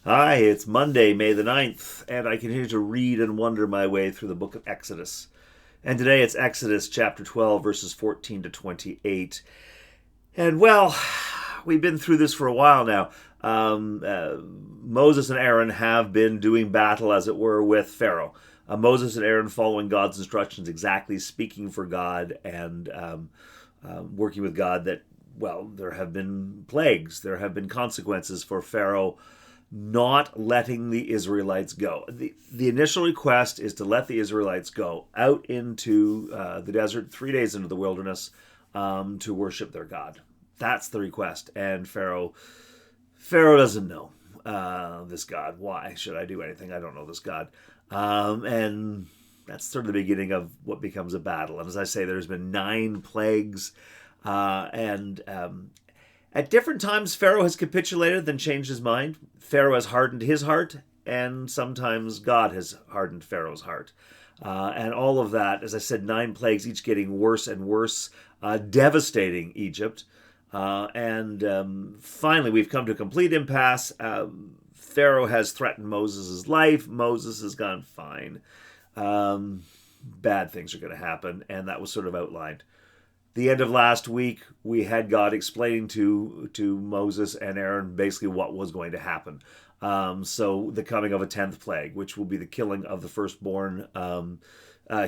Hi, it's Monday, May the 9th, and I continue to read and wonder my way through the book of Exodus. And today it's Exodus chapter 12, verses 14 to 28. And well, we've been through this for a while now. Moses and Aaron have been doing battle, as it were, with Pharaoh. Moses and Aaron following God's instructions, exactly speaking for God and working with God that, well, there have been plagues, there have been consequences for Pharaoh not letting the Israelites go. The initial request is to let the Israelites go out into the desert, 3 days into the wilderness, to worship their God. That's the request. And Pharaoh doesn't know this God. Why should I do anything? I don't know this God. And that's sort of the beginning of what becomes a battle. And as I say, there's been 9 plagues. And At different times, Pharaoh has capitulated, then changed his mind. Pharaoh has hardened his heart, and sometimes God has hardened Pharaoh's heart. And all of that, as I said, 9 plagues, each getting worse and worse, devastating Egypt. Finally, we've come to a complete impasse. Pharaoh has threatened Moses' life. Moses has gone fine. Bad things are going to happen, and that was sort of outlined. The end of last week, we had God explaining to Moses and Aaron basically what was going to happen. So the coming of a 10th plague, which will be the killing of the firstborn,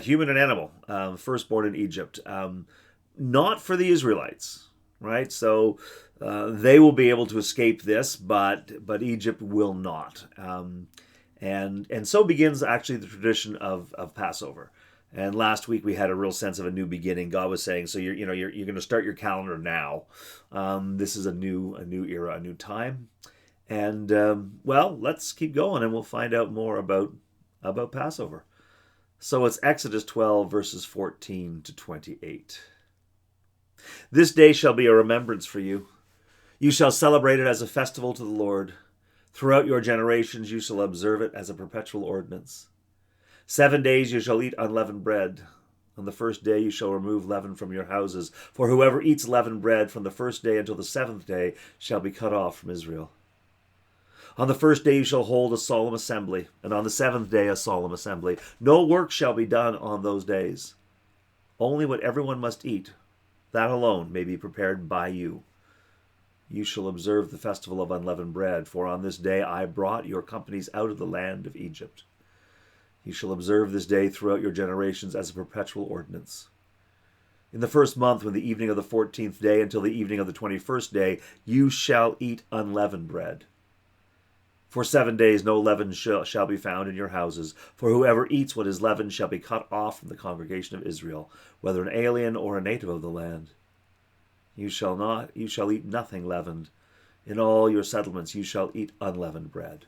human and animal, firstborn in Egypt. Not for the Israelites, right? So they will be able to escape this, but Egypt will not. And so begins actually the tradition of Passover. And last week we had a real sense of a new beginning. God was saying, so you're going to start your calendar now. This is a new era, a new time. And well, let's keep going, and we'll find out more about Passover. So it's Exodus 12, verses 14 to 28. This day shall be a remembrance for you. You shall celebrate it as a festival to the Lord. Throughout your generations you shall observe it as a perpetual ordinance. 7 days you shall eat unleavened bread. On the first day you shall remove leaven from your houses. For whoever eats leavened bread from the first day until the 7th day shall be cut off from Israel. On the first day you shall hold a solemn assembly, and on the 7th day a solemn assembly. No work shall be done on those days. Only what everyone must eat, that alone may be prepared by you. You shall observe the festival of unleavened bread, for on this day I brought your companies out of the land of Egypt. You shall observe this day throughout your generations as a perpetual ordinance. In the first month, from the evening of the 14th day until the evening of the 21st day, you shall eat unleavened bread. For 7 days no leaven shall be found in your houses, for whoever eats what is leavened shall be cut off from the congregation of Israel, whether an alien or a native of the land. You shall eat nothing leavened. In all your settlements you shall eat unleavened bread.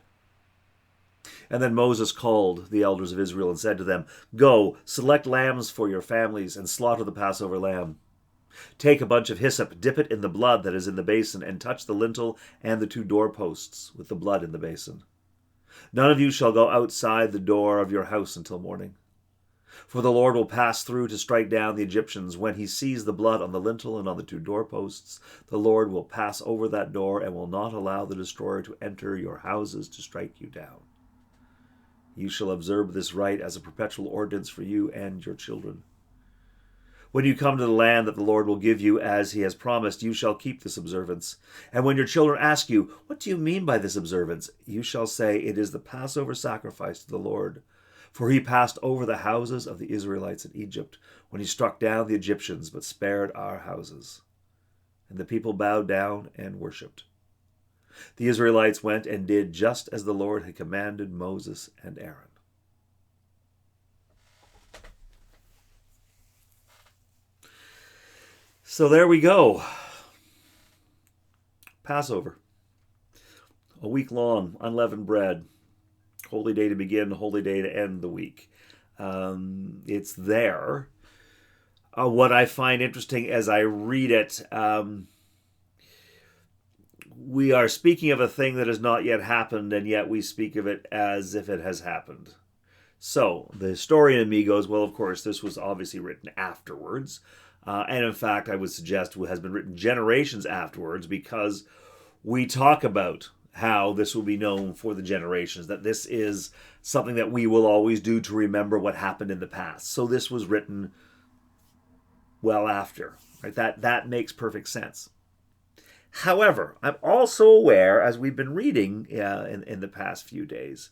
And then Moses called the elders of Israel and said to them, Go, select lambs for your families and slaughter the Passover lamb. Take a bunch of hyssop, dip it in the blood that is in the basin, and touch the lintel and the 2 doorposts with the blood in the basin. None of you shall go outside the door of your house until morning. For the Lord will pass through to strike down the Egyptians. When he sees the blood on the lintel and on the 2 doorposts, the Lord will pass over that door and will not allow the destroyer to enter your houses to strike you down. You shall observe this rite as a perpetual ordinance for you and your children. When you come to the land that the Lord will give you as he has promised, you shall keep this observance. And when your children ask you, What do you mean by this observance? You shall say, It is the Passover sacrifice to the Lord. For he passed over the houses of the Israelites in Egypt when he struck down the Egyptians, but spared our houses. And the people bowed down and worshipped. The Israelites went and did just as the Lord had commanded Moses and Aaron. So there we go. Passover. A week long, unleavened bread. Holy day to begin, holy day to end the week. It's there. What I find interesting as I read it, we are speaking of a thing that has not yet happened, and yet we speak of it as if it has happened. So the historian in me goes, well, of course, this was obviously written afterwards. And in fact, I would suggest it has been written generations afterwards, because we talk about how this will be known for the generations, that this is something that we will always do to remember what happened in the past. So this was written well after, right? That makes perfect sense. However, I'm also aware, as we've been reading in the past few days,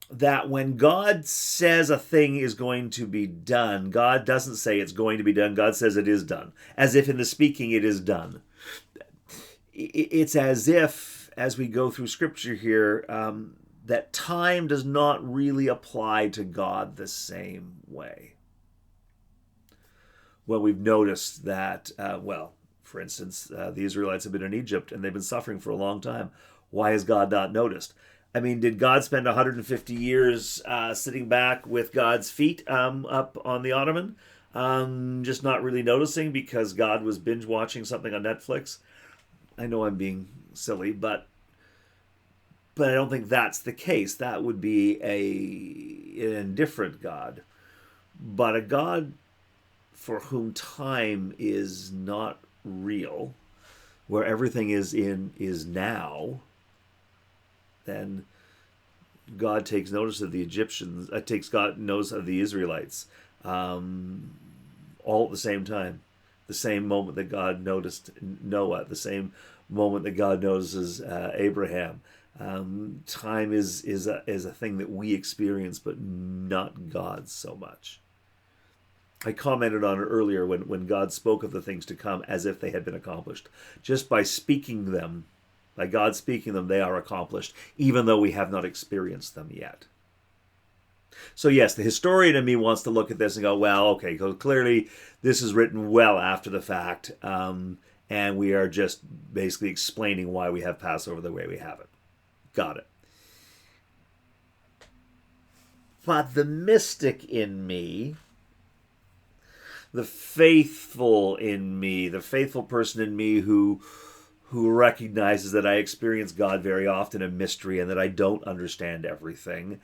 that when God says a thing is going to be done, God doesn't say it's going to be done. God says it is done, as if in the speaking it is done. It's as if, as we go through Scripture here, that time does not really apply to God the same way. Well, we've noticed that, for instance, the Israelites have been in Egypt and they've been suffering for a long time. Why has God not noticed? I mean, did God spend 150 years sitting back with God's feet up on the ottoman, just not really noticing because God was binge watching something on Netflix? I know I'm being silly, but I don't think that's the case. That would be an indifferent God. But a God for whom time is not real, where everything is now, then God takes notice of the Egyptians, takes God notice of the Israelites, all at the same time. The same moment that God noticed Noah, the same moment that God notices Abraham. Time is a thing that we experience, but not God so much. I commented on it earlier when God spoke of the things to come as if they had been accomplished. Just by speaking them, by God speaking them, they are accomplished, even though we have not experienced them yet. So yes, the historian in me wants to look at this and go, well, okay, so clearly this is written well after the fact, and we are just basically explaining why we have Passover the way we have it. Got it. But the mystic in me, the faithful in me, the faithful person in me who recognizes that I experience God very often in mystery and that I don't understand everything,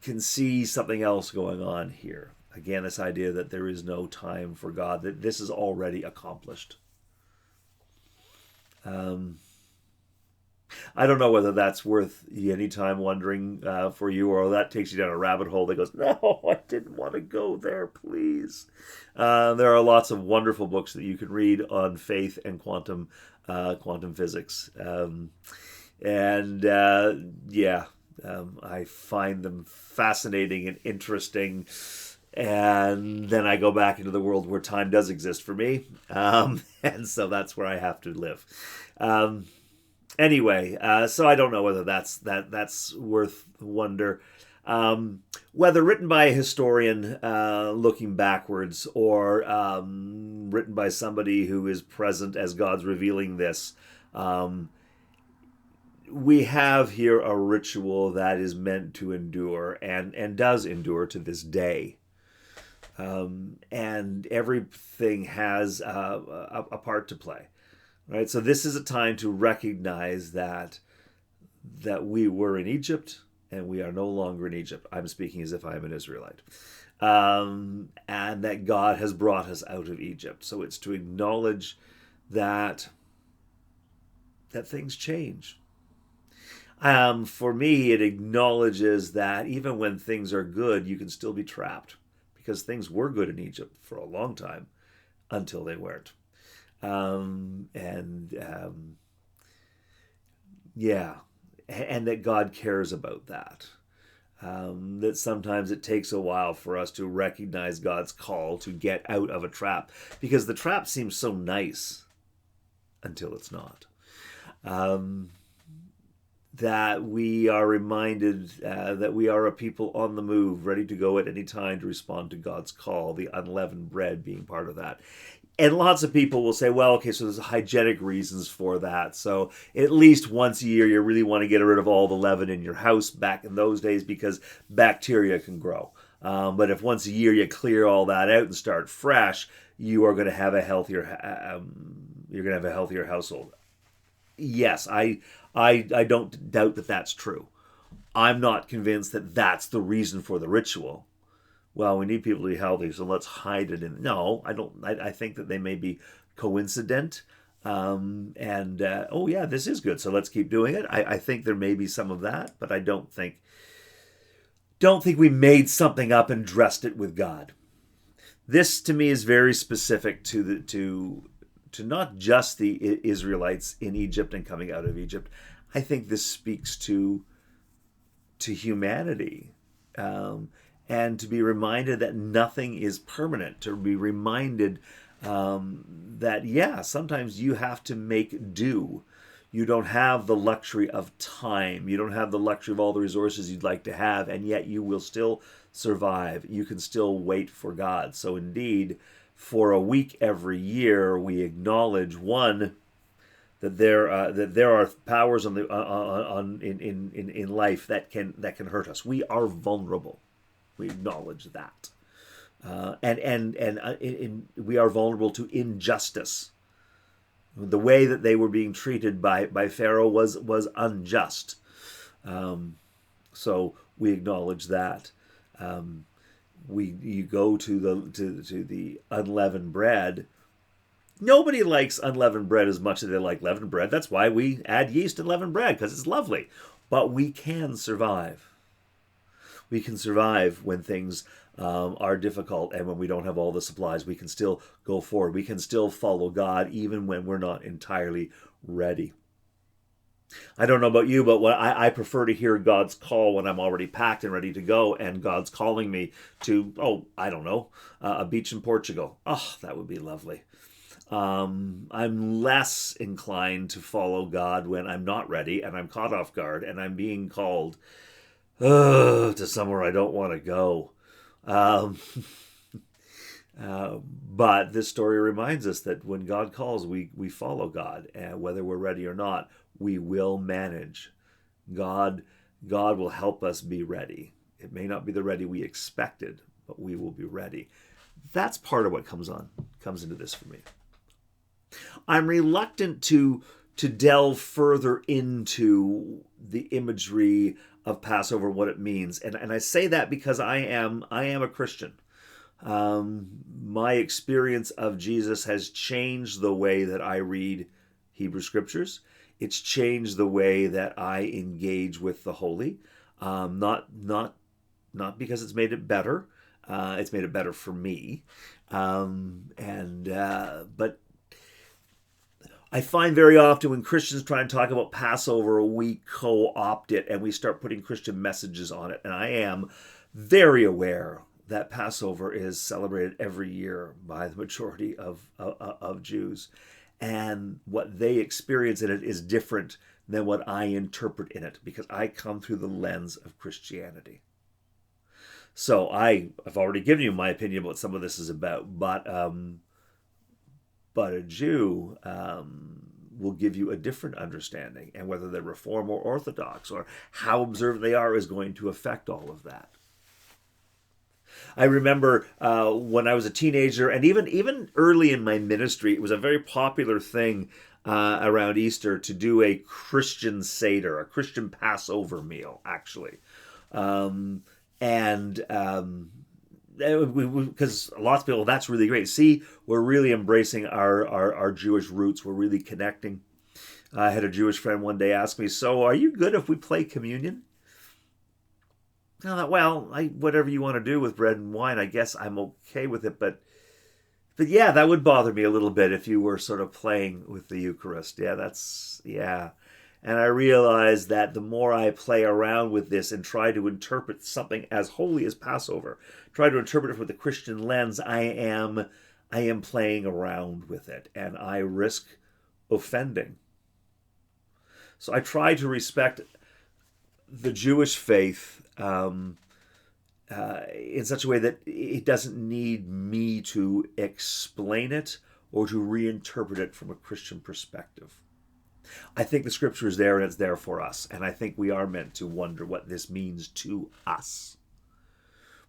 can see something else going on here. Again, this idea that there is no time for God, that this is already accomplished. I don't know whether that's worth any time wondering for you, or that takes you down a rabbit hole that goes, no, I didn't want to go there, please. There are lots of wonderful books that you can read on faith and quantum physics. I find them fascinating and interesting. And then I go back into the world where time does exist for me. And so that's where I have to live. Anyway, so I don't know whether that's worth wonder. Whether written by a historian looking backwards, or written by somebody who is present as God's revealing this, we have here a ritual that is meant to endure and does endure to this day. And everything has a part to play. Right, so this is a time to recognize that we were in Egypt and we are no longer in Egypt. I'm speaking as if I am an Israelite. And that God has brought us out of Egypt. So it's to acknowledge that things change. For me, it acknowledges that even when things are good, you can still be trapped, because things were good in Egypt for a long time until they weren't. And that God cares about that. That sometimes it takes a while for us to recognize God's call to get out of a trap, because the trap seems so nice until it's not. That we are reminded that we are a people on the move, ready to go at any time to respond to God's call, the unleavened bread being part of that. And lots of people will say, well, okay, so there's hygienic reasons for that. So at least once a year, you really want to get rid of all the leaven in your house back in those days, because bacteria can grow. But if once a year you clear all that out and start fresh, you are going to have a healthier household. Yes, I don't doubt that that's true. I'm not convinced that that's the reason for the ritual. Well, we need people to be healthy, so let's hide it in. No, I don't. I think that they may be coincident, Oh yeah, this is good, so let's keep doing it. I think there may be some of that, but I don't think we made something up and dressed it with God. This to me is very specific to not just the Israelites in Egypt and coming out of Egypt. I think this speaks to humanity, and to be reminded that nothing is permanent. To be reminded that yeah, sometimes you have to make do. You don't have the luxury of time. You don't have the luxury of all the resources you'd like to have, and yet you will still survive. You can still wait for God. So indeed, for a week every year, we acknowledge one, that there are powers in life that can hurt us. We are vulnerable. We acknowledge that, and we are vulnerable to injustice. The way that they were being treated by Pharaoh was unjust. So we acknowledge that. You go to the unleavened bread. Nobody likes unleavened bread as much as they like leavened bread. That's why we add yeast in leavened bread, because it's lovely. But we can survive. We can survive when things are difficult, and when we don't have all the supplies. We can still go forward. We can still follow God even when we're not entirely ready. I don't know about you, but I prefer to hear God's call when I'm already packed and ready to go, and God's calling me to, I don't know, a beach in Portugal. Oh, that would be lovely. I'm less inclined to follow God when I'm not ready and I'm caught off guard and I'm being called to somewhere I don't want to go. Um, but this story reminds us that when God calls, we follow God, and whether we're ready or not, we will manage. God, God will help us be ready. It may not be the ready we expected, but we will be ready. That's part of what comes into this for me. I'm reluctant to delve further into the imagery of Passover, what it means, and I say that because I am a Christian. My experience of Jesus has changed the way that I read Hebrew Scriptures. It's changed the way that I engage with the Holy. Not because it's made it better. It's made it better for me. But I find very often when Christians try and talk about Passover, we co-opt it and we start putting Christian messages on it. And I am very aware that Passover is celebrated every year by the majority of Jews. And what they experience in it is different than what I interpret in it, because I come through the lens of Christianity. So I've already given you my opinion about what some of this is about, but a Jew will give you a different understanding, and whether they're Reform or Orthodox or how observant they are is going to affect all of that. I remember when I was a teenager, and even early in my ministry, it was a very popular thing around Easter to do a Christian Seder, a Christian Passover meal, actually. Because lots of people, that's really great. See, we're really embracing our Jewish roots. We're really connecting. I had a Jewish friend one day ask me, so are you good if we play communion? And I thought, well, whatever you want to do with bread and wine, I guess I'm okay with it. But yeah, that would bother me a little bit if you were sort of playing with the Eucharist. Yeah. And I realized that the more I play around with this and try to interpret something as holy as Passover, try to interpret it with a Christian lens, I am playing around with it, and I risk offending. So I try to respect the Jewish faith in such a way that it doesn't need me to explain it or to reinterpret it from a Christian perspective. I think the Scripture is there, and it's there for us, and I think we are meant to wonder what this means to us.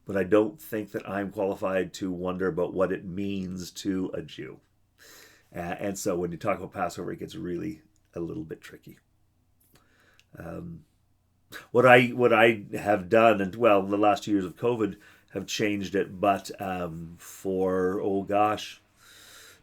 But I don't think that I'm qualified to wonder about what it means to a Jew. And so when you talk about Passover, it gets really a little bit tricky. What I have done, and well, the last 2 years of COVID have changed it, but for 20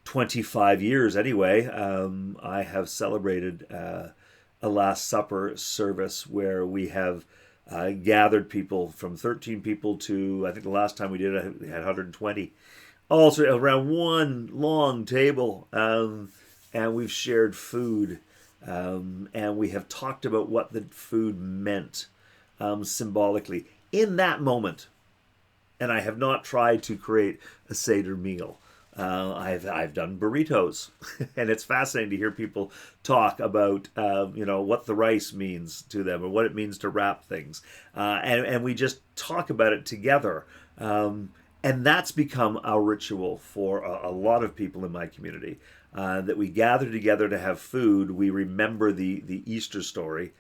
25 years anyway, I have celebrated a Last Supper service where we have gathered people from 13 people to, I think the last time we did it, we had 120, all sort of around one long table, and we've shared food, and we have talked about what the food meant symbolically in that moment. And I have not tried to create a Seder meal. I've done burritos, and it's fascinating to hear people talk about what the rice means to them or what it means to wrap things, and we just talk about it together, and that's become our ritual for a lot of people in my community. That we gather together to have food, we remember the Easter story,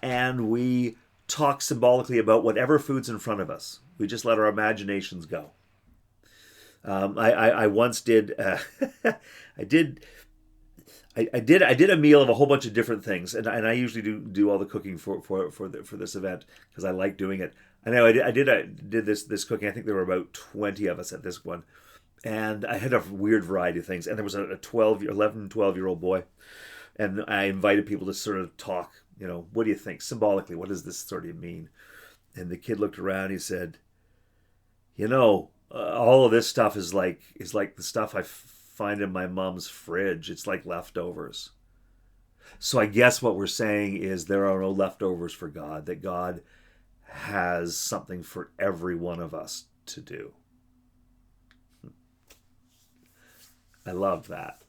and we talk symbolically about whatever food's in front of us. We just let our imaginations go. I once did I did a meal of a whole bunch of different things, and I usually do all the cooking for this event because I like doing it. I know I did this cooking. I think there were about 20 of us at this one, and I had a weird variety of things. And there was a 12-year-old boy, and I invited people to sort of talk. What do you think symbolically? What does this sort of mean? And the kid looked around. He said, all of this stuff is like the stuff I find in my mom's fridge. It's like leftovers. So I guess what we're saying is there are no leftovers for God, that God has something for every one of us to do. I love that.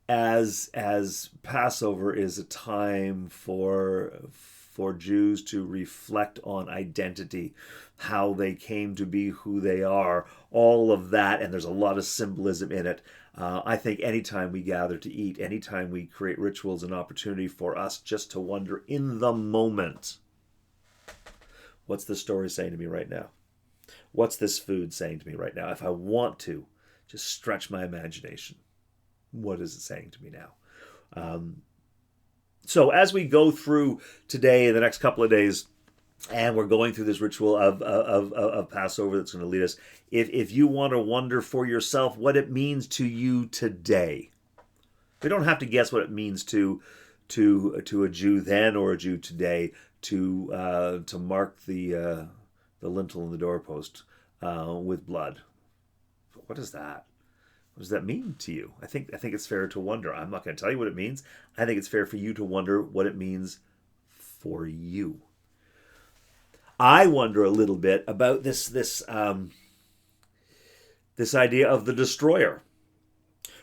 As Passover is a time for Jews to reflect on identity, how they came to be who they are, all of that, and there's a lot of symbolism in it. I think anytime we gather to eat, anytime we create rituals, an opportunity for us just to wonder in the moment, what's the story saying to me right now? What's this food saying to me right now? If I want to just stretch my imagination, what is it saying to me now? So as we go through today, the next couple of days, and we're going through this ritual of Passover that's going to lead us, if you want to wonder for yourself what it means to you today, we don't have to guess what it means to a Jew then or a Jew today to mark the lintel and the doorpost with blood. What is that? What does that mean to you? I think it's fair to wonder. I'm not going to tell you what it means. I think it's fair for you to wonder what it means for you. I wonder a little bit about this idea of the destroyer,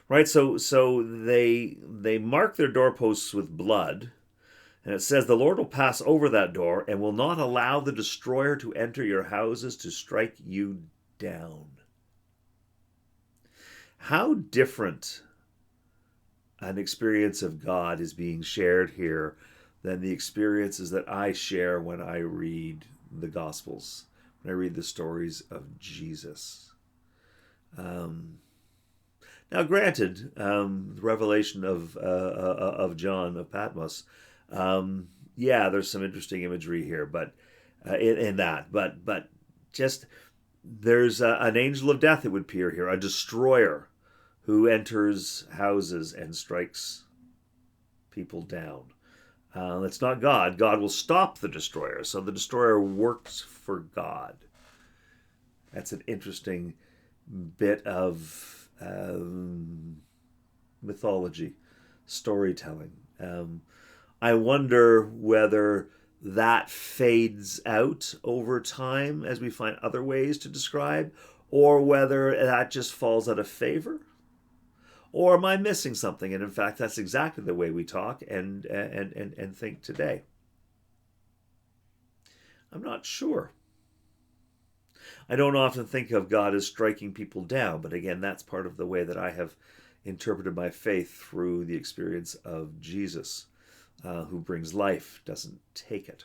right? So they mark their doorposts with blood, and it says the Lord will pass over that door and will not allow the destroyer to enter your houses to strike you down. How different an experience of God is being shared here than the experiences that I share when I read the Gospels, when I read the stories of Jesus. Now, granted, the revelation of John of Patmos, there's some interesting imagery here, but in that, but just there's an angel of death that would appear here, a destroyer who enters houses and strikes people down. It's not God. God will stop the destroyer. So the destroyer works for God. That's an interesting bit of mythology, storytelling. I wonder whether that fades out over time as we find other ways to describe, or whether that just falls out of favor. Or am I missing something? And in fact, that's exactly the way we talk and think today. I'm not sure. I don't often think of God as striking people down, but again, that's part of the way that I have interpreted my faith through the experience of Jesus, who brings life, doesn't take it.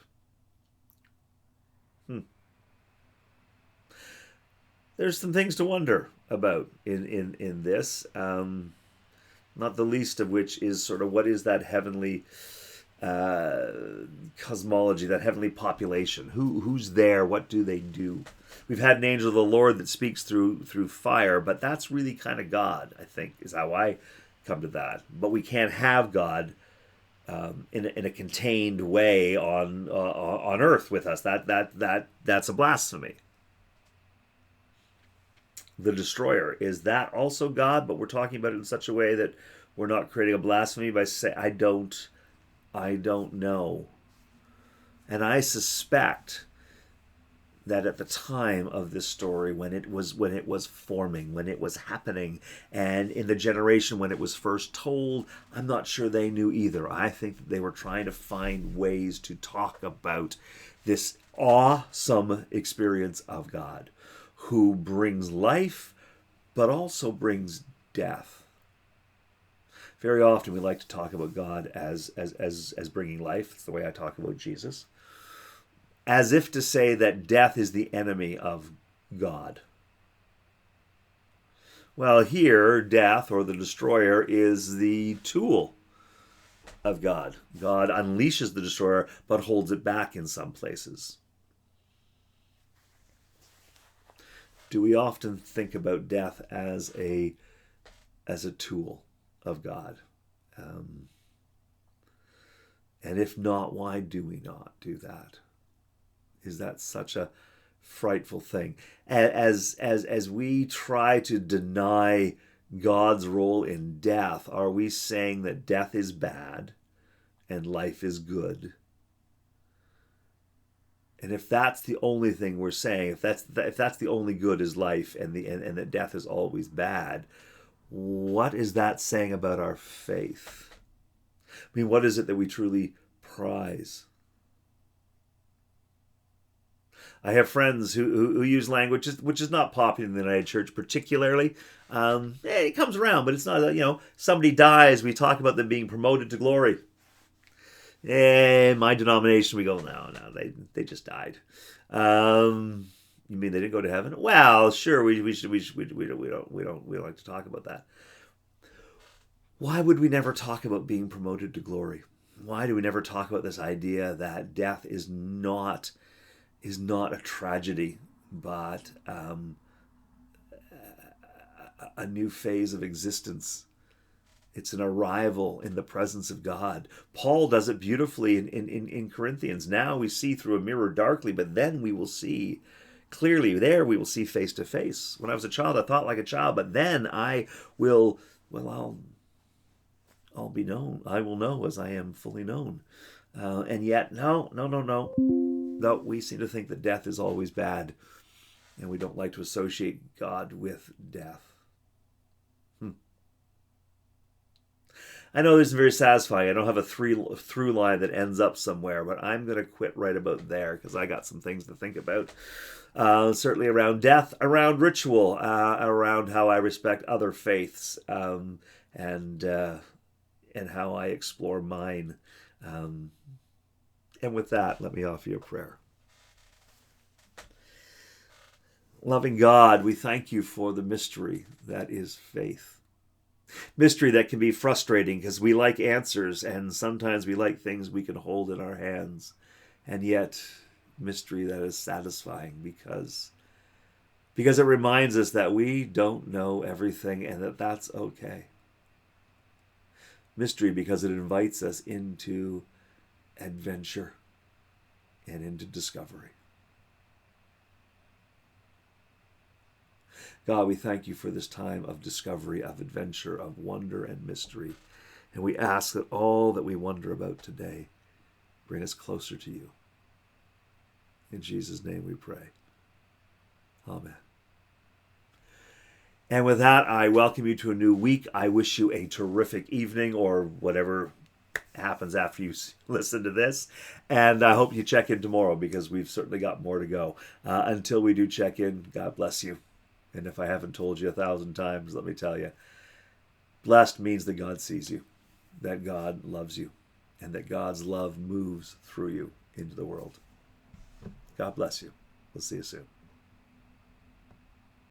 There's some things to wonder about in this. Not the least of which is sort of what is that heavenly cosmology, that heavenly population. Who's there? What do they do? We've had an angel of the Lord that speaks through fire, but that's really kind of God, I think, is how I come to that. But we can't have God in a contained way on earth with us. That's a blasphemy. The destroyer, is that also God? But we're talking about it in such a way that we're not creating a blasphemy by saying, I don't know. And I suspect that at the time of this story, when it was forming, when it was happening, and in the generation when it was first told, I'm not sure they knew either. I think that they were trying to find ways to talk about this awesome experience of God, who brings life, but also brings death. Very often we like to talk about God as bringing life. It's the way I talk about Jesus. As if to say that death is the enemy of God. Well, here, death, or the destroyer, is the tool of God. God unleashes the destroyer, but holds it back in some places. Do we often think about death as a tool of God? And if not, why do we not do that? Is that such a frightful thing? As we try to deny God's role in death, are we saying that death is bad and life is good? And if that's the only thing we're saying, if that's the only good is life, and that death is always bad, what is that saying about our faith? I mean, what is it that we truly prize? I have friends who use language which is not popular in the United Church particularly. It comes around, but it's not, somebody dies, we talk about them being promoted to glory. In my denomination, we go, no, they just died. You mean they didn't go to heaven? Well, sure, we don't like to talk about that. Why would we never talk about being promoted to glory? Why do we never talk about this idea that death is not a tragedy, but a new phase of existence? It's an arrival in the presence of God. Paul does it beautifully in Corinthians. Now we see through a mirror darkly, but then we will see clearly. There we will see face to face. When I was a child, I thought like a child, but then I'll be known. I will know as I am fully known. And yet, no. No, we seem to think that death is always bad, and we don't like to associate God with death. I know this is very satisfying. I don't have a through line that ends up somewhere, but I'm going to quit right about there because I got some things to think about. Certainly around death, around ritual, around how I respect other faiths, and how I explore mine. And with that, let me offer you a prayer. Loving God, we thank you for the mystery that is faith. Mystery that can be frustrating because we like answers, and sometimes we like things we can hold in our hands. And yet, mystery that is satisfying because it reminds us that we don't know everything and that that's okay. Mystery because it invites us into adventure and into discovery. God, we thank you for this time of discovery, of adventure, of wonder and mystery. And we ask that all that we wonder about today bring us closer to you. In Jesus' name we pray. Amen. And with that, I welcome you to a new week. I wish you a terrific evening, or whatever happens after you listen to this. And I hope you check in tomorrow, because we've certainly got more to go. Until we do check in, God bless you. And if I haven't told you 1,000 times, let me tell you, blessed means that God sees you, that God loves you, and that God's love moves through you into the world. God bless you. We'll see you soon.